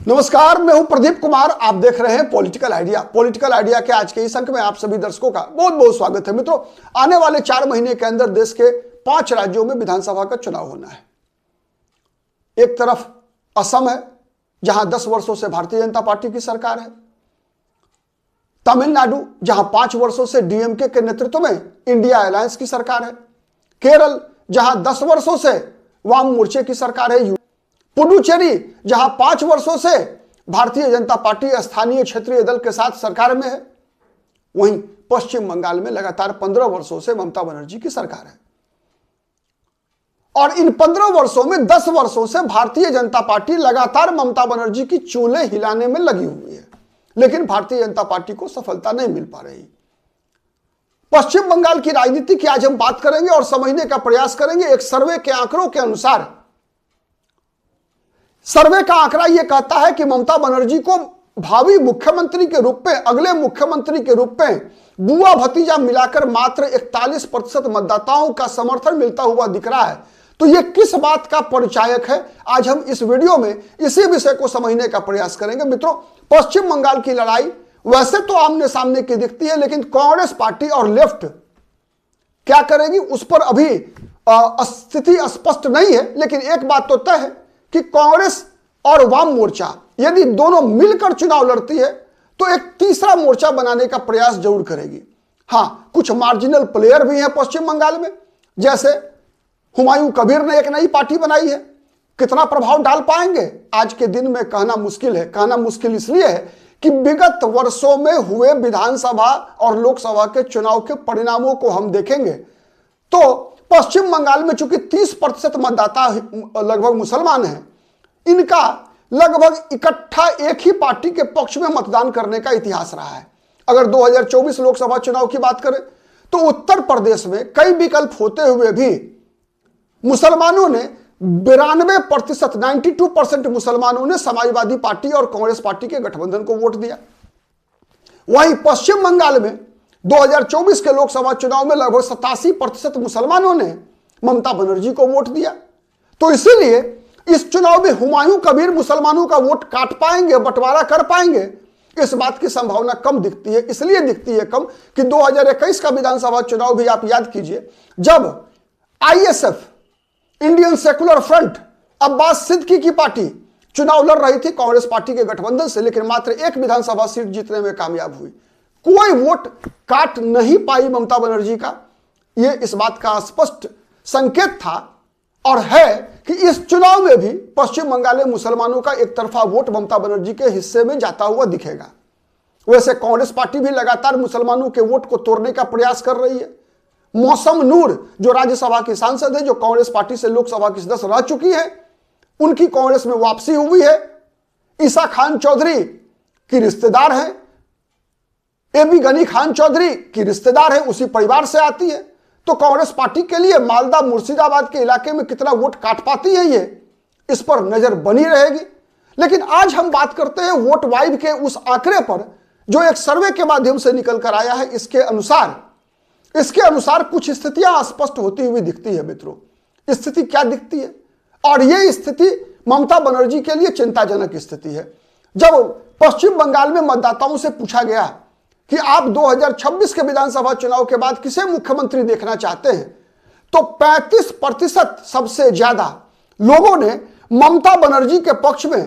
नमस्कार, मैं हूं प्रदीप कुमार। आप देख रहे हैं पॉलिटिकल आइडिया। पॉलिटिकल आइडिया के आज के इस अंक में आप सभी दर्शकों का बहुत बहुत स्वागत है। मित्रों, आने वाले 4 महीने के अंदर देश के 5 राज्यों में विधानसभा का चुनाव होना है। एक तरफ असम है, जहां 10 वर्षों से भारतीय जनता पार्टी की सरकार है। तमिलनाडु, जहां 5 वर्षों से डीएमके के नेतृत्व में इंडिया अलायंस की सरकार है। केरल, जहां 10 वर्षों से वाम मोर्चे की सरकार है। पुडुचेरी, जहां 5 वर्षों से भारतीय जनता पार्टी स्थानीय क्षेत्रीय दल के साथ सरकार में है। वहीं पश्चिम बंगाल में लगातार 15 वर्षों से ममता बनर्जी की सरकार है। और इन 15 वर्षों में 10 वर्षों से भारतीय जनता पार्टी लगातार ममता बनर्जी की चूल्हे हिलाने में लगी हुई है, लेकिन भारतीय जनता पार्टी को सफलता नहीं मिल पा रही। पश्चिम बंगाल की राजनीति की आज हम बात करेंगे और समझने का प्रयास करेंगे। एक सर्वे के आंकड़ों के अनुसार, सर्वे का आंकड़ा यह कहता है कि ममता बनर्जी को भावी मुख्यमंत्री के रूप में, अगले मुख्यमंत्री के रूप में बुआ भतीजा मिलाकर मात्र 41% मतदाताओं का समर्थन मिलता हुआ दिख रहा है। तो यह किस बात का परिचायक है, आज हम इस वीडियो में इसी विषय को समझने का प्रयास करेंगे। मित्रों, पश्चिम बंगाल की लड़ाई वैसे तो आमने सामने की दिखती है, लेकिन कांग्रेस पार्टी और लेफ्ट क्या करेगी उस पर अभी स्थिति स्पष्ट नहीं है। लेकिन एक बात तो तय है कि कांग्रेस और वाम मोर्चा यदि दोनों मिलकर चुनाव लड़ती है तो एक तीसरा मोर्चा बनाने का प्रयास जरूर करेगी। हां, कुछ मार्जिनल प्लेयर भी हैं पश्चिम बंगाल में, जैसे हुमायूं कबीर ने एक नई पार्टी बनाई है। कितना प्रभाव डाल पाएंगे आज के दिन में कहना मुश्किल है। कहना मुश्किल इसलिए है कि विगत वर्षों में हुए विधानसभा और लोकसभा के चुनाव के परिणामों को हम देखेंगे तो पश्चिम बंगाल में चूंकि 30% मतदाता लगभग मुसलमान हैं, इनका लगभग इकट्ठा एक ही पार्टी के पक्ष में मतदान करने का इतिहास रहा है। अगर 2024 लोकसभा चुनाव की बात करें तो उत्तर प्रदेश में कई विकल्प होते हुए भी मुसलमानों ने 92%, 92% मुसलमानों ने समाजवादी पार्टी और कांग्रेस पार्टी के गठबंधन को वोट दिया। वहीं पश्चिम बंगाल में 2024 के लोकसभा चुनाव में लगभग 87% मुसलमानों ने ममता बनर्जी को वोट दिया। तो इसीलिए इस चुनाव में हुमायूं कबीर मुसलमानों का वोट काट पाएंगे, बंटवारा कर पाएंगे, इस बात की संभावना कम दिखती है। इसलिए दिखती है कम कि 2021 का विधानसभा चुनाव भी आप याद कीजिए, जब ISF, Indian secular front, Abbas Siddiqui की पार्टी चुनाव लड़ रही थी कांग्रेस पार्टी के गठबंधन से, लेकिन मात्र एक विधानसभा सीट जीतने में कामयाब हुई। कोई वोट काट नहीं पाई ममता बनर्जी का। यह इस बात का स्पष्ट संकेत था और है कि इस चुनाव में भी पश्चिम बंगाल में मुसलमानों का एक तरफा वोट ममता बनर्जी के हिस्से में जाता हुआ दिखेगा। वैसे कांग्रेस पार्टी भी लगातार मुसलमानों के वोट को तोड़ने का प्रयास कर रही है। मौसम नूर, जो राज्यसभा की सांसद है, जो कांग्रेस पार्टी से लोकसभा की सदस्य रह चुकी है, उनकी कांग्रेस में वापसी हुई है। ईसा खान चौधरी की रिश्तेदार है, एबी गनी खान चौधरी की रिश्तेदार है, उसी परिवार से आती है। तो कांग्रेस पार्टी के लिए मालदा मुर्शिदाबाद के इलाके में कितना वोट काट पाती है, ये इस पर नजर बनी रहेगी। लेकिन आज हम बात करते हैं वोट वाइब के उस आंकड़े पर जो एक सर्वे के माध्यम से निकल कर आया है। इसके अनुसार कुछ स्थितियां स्पष्ट होती हुई दिखती है। मित्रों, स्थिति क्या दिखती है? और यह स्थिति ममता बनर्जी के लिए चिंताजनक स्थिति है। जब पश्चिम बंगाल में मतदाताओं से पूछा गया कि आप 2026 के विधानसभा चुनाव के बाद किसे मुख्यमंत्री देखना चाहते हैं, तो 35% सबसे ज्यादा लोगों ने ममता बनर्जी के पक्ष में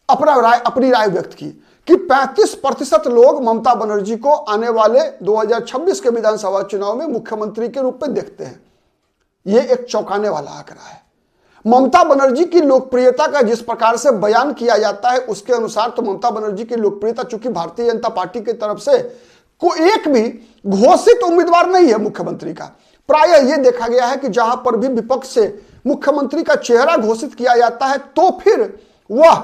अपनी राय व्यक्त की कि 35% लोग ममता बनर्जी को आने वाले 2026 के विधानसभा चुनाव में मुख्यमंत्री के रूप में देखते हैं। यह एक चौंकाने वाला आंकड़ा है। ममता बनर्जी की लोकप्रियता का जिस प्रकार से बयान किया जाता है, उसके अनुसार तो ममता बनर्जी की लोकप्रियता, चूंकि भारतीय जनता पार्टी की तरफ से कोई एक भी घोषित उम्मीदवार नहीं है मुख्यमंत्री का। प्रायः यह देखा गया है कि जहां पर भी विपक्ष से मुख्यमंत्री का चेहरा घोषित किया जाता है तो फिर वह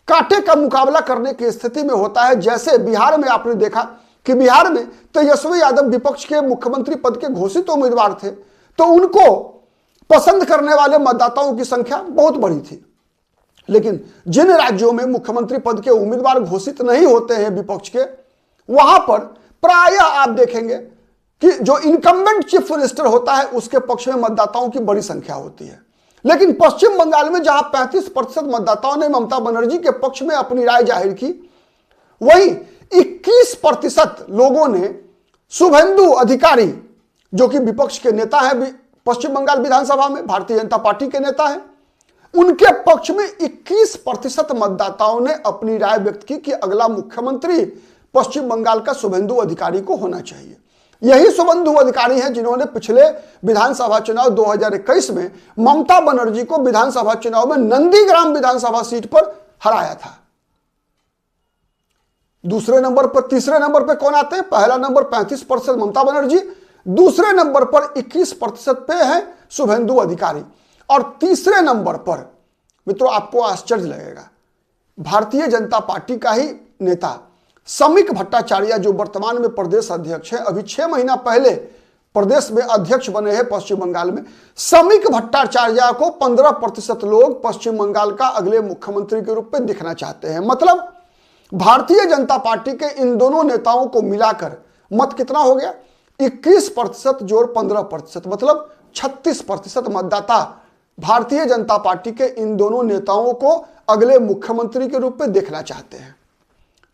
कांटे का मुकाबला करने की स्थिति में होता है। जैसे बिहार में आपने देखा कि बिहार में तेजस्वी यादव विपक्ष के मुख्यमंत्री पद के घोषित उम्मीदवार थे, तो उनको पसंद करने वाले मतदाताओं की संख्या बहुत बड़ी थी। लेकिन जिन राज्यों में मुख्यमंत्री पद के उम्मीदवार घोषित नहीं होते हैं विपक्ष के, वहां पर प्रायः आप देखेंगे कि जो इनकम्बेंट चीफ मिनिस्टर होता है उसके पक्ष में मतदाताओं की बड़ी संख्या होती है। लेकिन पश्चिम बंगाल में जहां 35% मतदाताओं ने ममता बनर्जी के पक्ष में अपनी राय जाहिर की, वहीं 21% लोगों ने शुभेंदु अधिकारी, जो कि विपक्ष के नेता हैं पश्चिम बंगाल विधानसभा में, भारतीय जनता पार्टी के नेता हैं, उनके पक्ष में 21% मतदाताओं ने अपनी राय व्यक्त की कि अगला मुख्यमंत्री पश्चिम बंगाल का शुभेंदु अधिकारी को होना चाहिए। यही शुभेंदु अधिकारी हैं जिन्होंने पिछले विधानसभा चुनाव 2021 में ममता बनर्जी को विधानसभा चुनाव में नंदीग्राम विधानसभा सीट पर हराया था। दूसरे नंबर पर, तीसरे नंबर पर कौन आते हैं? पहला नंबर 35% ममता बनर्जी, दूसरे नंबर पर 21% पे है शुभेंदु अधिकारी, और तीसरे नंबर पर, मित्रों आपको आश्चर्य लगेगा, भारतीय जनता पार्टी का ही नेता समीक भट्टाचार्य, जो वर्तमान में प्रदेश अध्यक्ष है, अभी 6 महीना पहले प्रदेश में अध्यक्ष बने हैं पश्चिम बंगाल में। समीक भट्टाचार्य को 15% लोग पश्चिम बंगाल का अगले मुख्यमंत्री के रूप में दिखना चाहते हैं। मतलब भारतीय जनता पार्टी के इन दोनों नेताओं को मिलाकर मत कितना हो गया? 21% जोड़ 15%, मतलब 36% मतदाता भारतीय जनता पार्टी के इन दोनों नेताओं को अगले मुख्यमंत्री के रूप में देखना चाहते हैं।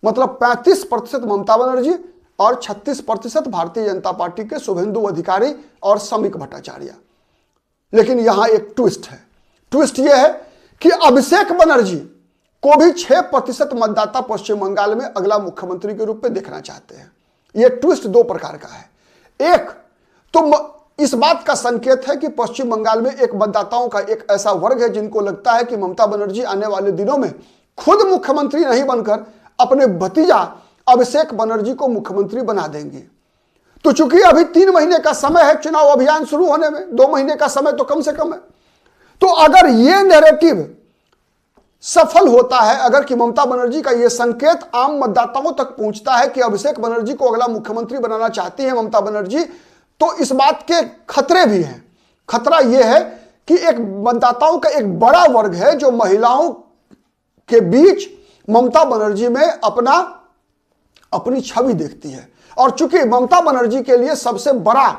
मतलब 35% ममता बनर्जी और 36% भारतीय जनता पार्टी के शुभेंदु अधिकारी और समीक भट्टाचार्य। लेकिन यहां एक ट्विस्ट है। ट्विस्ट यह है कि अभिषेक बनर्जी को भी 6% मतदाता पश्चिम बंगाल में अगला मुख्यमंत्री के रूप में देखना चाहते हैं। यह ट्विस्ट दो प्रकार का है। एक तो इस बात का संकेत है कि पश्चिम बंगाल में एक मतदाताओं का एक ऐसा वर्ग है जिनको लगता है कि ममता बनर्जी आने वाले दिनों में खुद मुख्यमंत्री नहीं बनकर अपने भतीजा अभिषेक बनर्जी को मुख्यमंत्री बना देंगे। तो चूंकि अभी 3 महीने का समय है चुनाव अभियान शुरू होने में, 2 महीने का समय तो कम से कम है, तो अगर यह नैरेटिव सफल होता है, अगर कि ममता बनर्जी का यह संकेत आम मतदाताओं तक पहुंचता है कि अभिषेक बनर्जी को अगला मुख्यमंत्री बनाना चाहती है ममता बनर्जी, तो इस बात के खतरे भी हैं। खतरा यह है कि एक मतदाताओं का एक बड़ा वर्ग है जो महिलाओं के बीच ममता बनर्जी में अपनी छवि देखती है। और चूंकि ममता बनर्जी के लिए सबसे बड़ा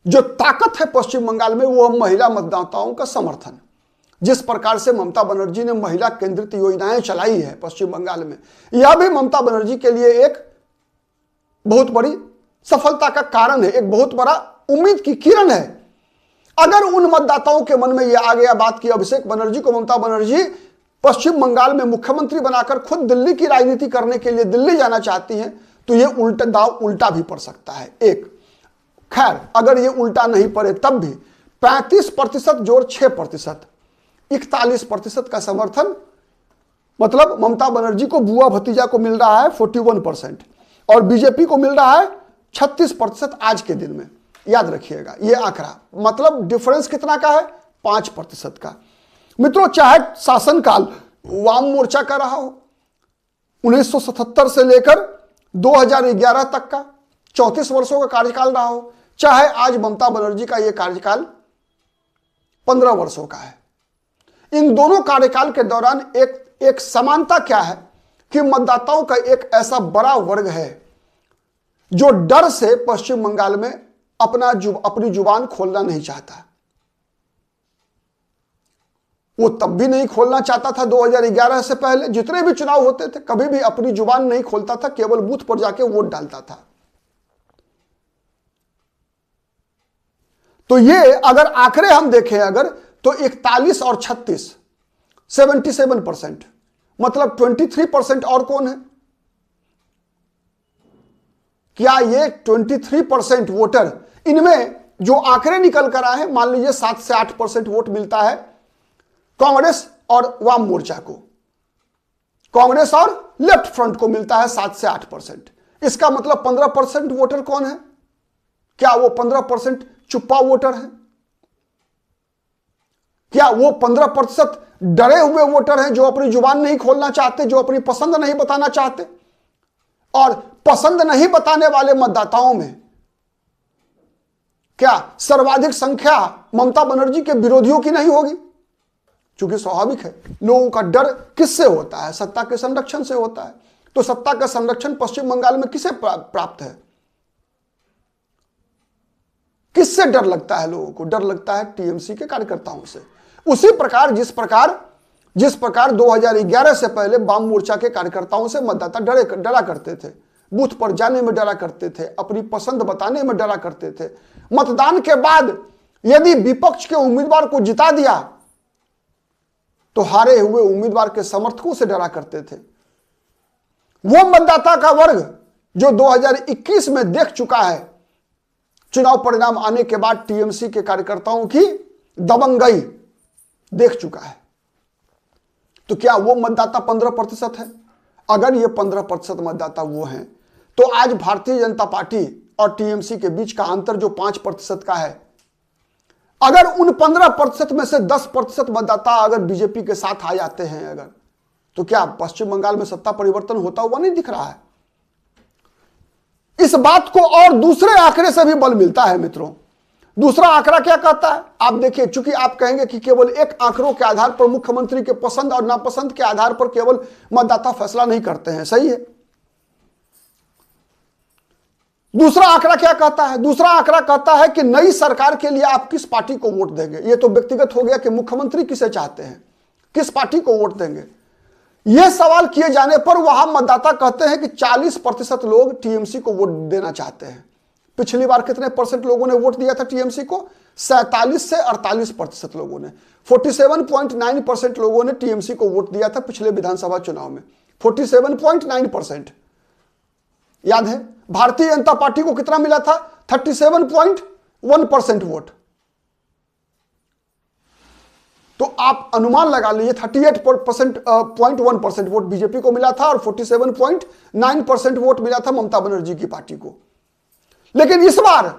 जो ताकत है पश्चिम बंगाल में, वो महिला मतदाताओं का समर्थन। जिस प्रकार से ममता बनर्जी ने महिला केंद्रित योजनाएं चलाई है पश्चिम बंगाल में, यह भी ममता बनर्जी के लिए एक बहुत बड़ी सफलता का कारण है, एक बहुत बड़ा उम्मीद की किरण है। अगर उन मतदाताओं के मन में यह आ गया बात कि अभिषेक बनर्जी को ममता बनर्जी पश्चिम बंगाल में मुख्यमंत्री बनाकर खुद दिल्ली की राजनीति करने के लिए दिल्ली जाना चाहती हैं, तो यह उल्टा दाव उल्टा भी पड़ सकता है। एक खैर, अगर यह उल्टा नहीं पड़े तब भी 35% जोड़ 6%, 41% का समर्थन, मतलब ममता बनर्जी को बुआ भतीजा को मिल रहा है 41% और बीजेपी को मिल रहा है 36% आज के दिन में। याद रखिएगा यह आंकड़ा, मतलब डिफरेंस कितना का है? 5% का। मित्रों, चाहे शासनकाल वाम मोर्चा का रहा हो 1977 से लेकर 2011 तक का 34 वर्षों का कार्यकाल रहा हो, चाहे आज ममता बनर्जी का यह कार्यकाल 15 वर्षों का है, इन दोनों कार्यकाल के दौरान एक समानता क्या है कि मतदाताओं का एक ऐसा बड़ा वर्ग है जो डर से पश्चिम बंगाल में अपनी जुबान खोलना नहीं चाहता। वो तब भी नहीं खोलना चाहता था 2011 से पहले, जितने भी चुनाव होते थे कभी भी अपनी जुबान नहीं खोलता था, केवल बूथ पर जाके वोट डालता था। तो ये अगर आंकड़े हम देखें अगर, तो 41 और 36 77%, मतलब 23% और कौन है? क्या ये 23% वोटर, इनमें जो आंकड़े निकल कर आए हैं, मान लीजिए 7 से 8% वोट मिलता है कांग्रेस और वाम मोर्चा को, कांग्रेस और लेफ्ट फ्रंट को मिलता है 7 से 8%। इसका मतलब 15% वोटर कौन है? क्या वो 15% चुप्पा वोटर है? क्या वो 15% डरे हुए वोटर हैं जो अपनी जुबान नहीं खोलना चाहते, जो अपनी पसंद नहीं बताना चाहते? और पसंद नहीं बताने वाले मतदाताओं में क्या सर्वाधिक संख्या ममता बनर्जी के विरोधियों की नहीं होगी? क्योंकि स्वाभाविक है, लोगों का डर किससे होता है? सत्ता के संरक्षण से होता है। तो सत्ता का संरक्षण पश्चिम बंगाल में किसे प्राप्त है? किससे डर लगता है लोगों को? डर लगता है टीएमसी के कार्यकर्ताओं से। उसी प्रकार जिस प्रकार 2011 से पहले वाम मोर्चा के कार्यकर्ताओं से मतदाता डरा करते थे, बूथ पर जाने में डरा करते थे, अपनी पसंद बताने में डरा करते थे। मतदान के बाद यदि विपक्ष के उम्मीदवार को जिता दिया तो हारे हुए उम्मीदवार के समर्थकों से डरा करते थे। वो मतदाता का वर्ग जो 2021 में देख चुका है चुनाव परिणाम आने के बाद टीएमसी के कार्यकर्ताओं की दबंगई देख चुका है, तो क्या वो मतदाता 15% है? अगर ये 15% मतदाता वो हैं तो आज भारतीय जनता पार्टी और टीएमसी के बीच का अंतर जो 5% का है, अगर उन 15% में से 10% मतदाता अगर बीजेपी के साथ आ जाते हैं अगर, तो क्या पश्चिम बंगाल में सत्ता परिवर्तन होता हुआ नहीं दिख रहा है? इस बात को और दूसरे आंकड़े से भी बल मिलता है मित्रों। दूसरा आंकड़ा क्या कहता है? आप देखिए, चूंकि आप कहेंगे कि केवल एक आंकड़ों के आधार पर मुख्यमंत्री के पसंद और नापसंद के आधार पर केवल मतदाता फैसला नहीं करते हैं, सही है। दूसरा आंकड़ा क्या कहता है? दूसरा आंकड़ा कहता है कि नई सरकार के लिए आप किस पार्टी को वोट देंगे। यह तो व्यक्तिगत हो गया कि मुख्यमंत्री किसे चाहते हैं, किस पार्टी को वोट देंगे। यह सवाल किए जाने पर वहां मतदाता कहते हैं कि 40% लोग टीएमसी को वोट देना चाहते हैं। पिछली बार कितने परसेंट लोगों ने वोट दिया था टीएमसी को? 47 से 48% लोगों ने। 47.9% लोगों ने टीएमसी को वोट दिया था पिछले विधानसभा चुनाव में। 47.9%। याद है भारतीय जनता पार्टी को कितना मिला था? 37.1% वोट। तो आप अनुमान लगा लीजिए 38.1% वोट बीजेपी को मिला था और 47.9% वोट मिला था ममता बनर्जी की पार्टी को। लेकिन इस बार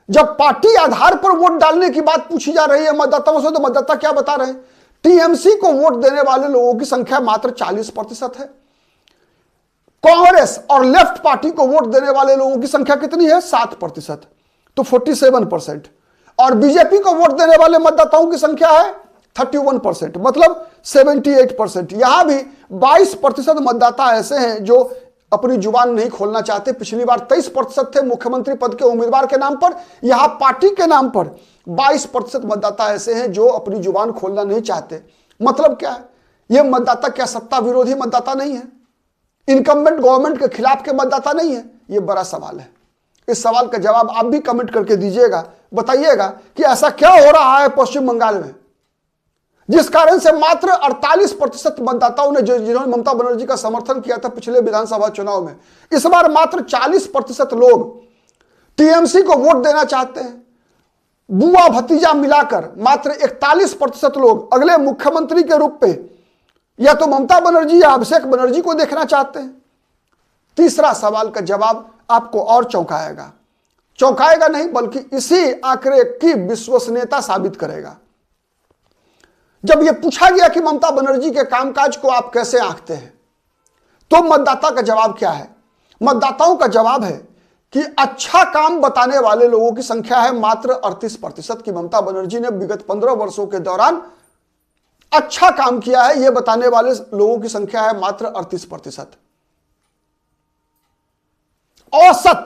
जब पार्टी आधार पर वोट डालने की बात पूछी जा रही है मतदाताओं से, तो मतदाता क्या बता रहे हैं? टीएमसी को वोट देने वाले लोगों की संख्या मात्र 40% है। कांग्रेस और लेफ्ट पार्टी को वोट देने वाले लोगों की संख्या कितनी है? 7%, तो 47%। और बीजेपी को वोट देने वाले मतदाताओं की संख्या है 31%, मतलब 78%। यहां भी 22% मतदाता ऐसे हैं जो अपनी जुबान नहीं खोलना चाहते। पिछली बार 23% थे मुख्यमंत्री पद के उम्मीदवार के नाम पर, यहां पार्टी के नाम पर 22% मतदाता ऐसे हैं जो अपनी जुबान खोलना नहीं चाहते। मतलब क्या है? यह मतदाता क्या सत्ता विरोधी मतदाता नहीं है? इनकम्बेंट गवर्नमेंट के खिलाफ के मतदाता नहीं है? यह बड़ा सवाल है। इस सवाल का जवाब आप भी कमेंट करके दीजिएगा, बताइएगा कि ऐसा क्या हो रहा है पश्चिम बंगाल में जिस कारण से मात्र 48% मतदाताओं ने जिन्होंने ममता बनर्जी का समर्थन किया था पिछले विधानसभा चुनाव में, इस बार मात्र 40% लोग टीएमसी को वोट देना चाहते हैं। बुआ भतीजा मिलाकर मात्र 41% लोग अगले मुख्यमंत्री के रूप में या तो ममता बनर्जी या अभिषेक बनर्जी को देखना चाहते हैं। तीसरा सवाल का जवाब आपको और चौंकाएगा नहीं बल्कि इसी आंकड़े की विश्वसनीयता साबित करेगा। जब यह पूछा गया कि ममता बनर्जी के कामकाज को आप कैसे आंकते हैं, तो मतदाता का जवाब क्या है? मतदाताओं का जवाब है कि अच्छा काम बताने वाले लोगों की संख्या है मात्र 38% की। ममता बनर्जी ने विगत 15 वर्षों के दौरान अच्छा काम किया है, यह बताने वाले लोगों की संख्या है मात्र 38%। औसत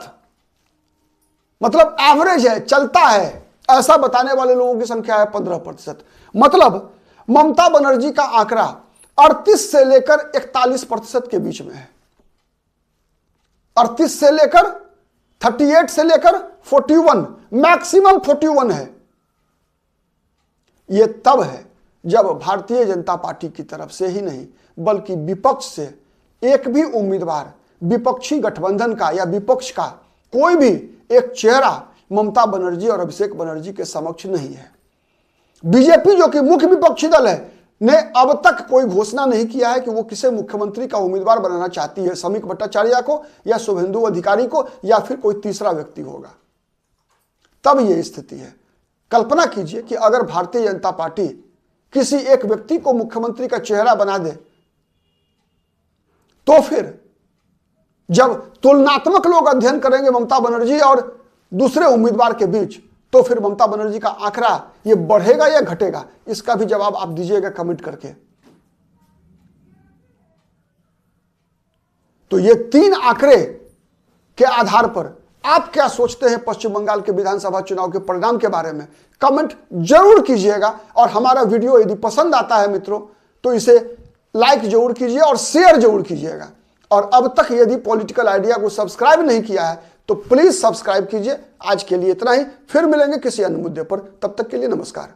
मतलब एवरेज है, चलता है, ऐसा बताने वाले लोगों की संख्या है 15%। मतलब ममता बनर्जी का आंकड़ा 38 से लेकर 41% के बीच में है। 38 से लेकर 38 से लेकर 41, मैक्सिमम 41 है। यह तब है जब भारतीय जनता पार्टी की तरफ से ही नहीं बल्कि विपक्ष से एक भी उम्मीदवार, विपक्षी गठबंधन का या विपक्ष का कोई भी एक चेहरा ममता बनर्जी और अभिषेक बनर्जी के समक्ष नहीं है। बीजेपी जो कि मुख्य विपक्षी दल है ने अब तक कोई घोषणा नहीं किया है कि वो किसे मुख्यमंत्री का उम्मीदवार बनाना चाहती है, समीक भट्टाचार्य को या शुभेंदु अधिकारी को या फिर कोई तीसरा व्यक्ति होगा। तब यह स्थिति है। कल्पना कीजिए कि अगर भारतीय जनता पार्टी किसी एक व्यक्ति को मुख्यमंत्री का चेहरा बना दे तो फिर जब तुलनात्मक लोग अध्ययन करेंगे ममता बनर्जी और दूसरे उम्मीदवार के बीच, तो फिर ममता बनर्जी का आंकड़ा ये बढ़ेगा या घटेगा? इसका भी जवाब आप दीजिएगा कमेंट करके। तो ये 3 आंकड़े के आधार पर आप क्या सोचते हैं पश्चिम बंगाल के विधानसभा चुनाव के परिणाम के बारे में, कमेंट जरूर कीजिएगा। और हमारा वीडियो यदि पसंद आता है मित्रों तो इसे लाइक जरूर कीजिए और शेयर जरूर कीजिएगा। और अब तक यदि पॉलिटिकल आइडिया को सब्सक्राइब नहीं किया है तो प्लीज सब्सक्राइब कीजिए। आज के लिए इतना ही, फिर मिलेंगे किसी अन्य मुद्दे पर, तब तक के लिए नमस्कार।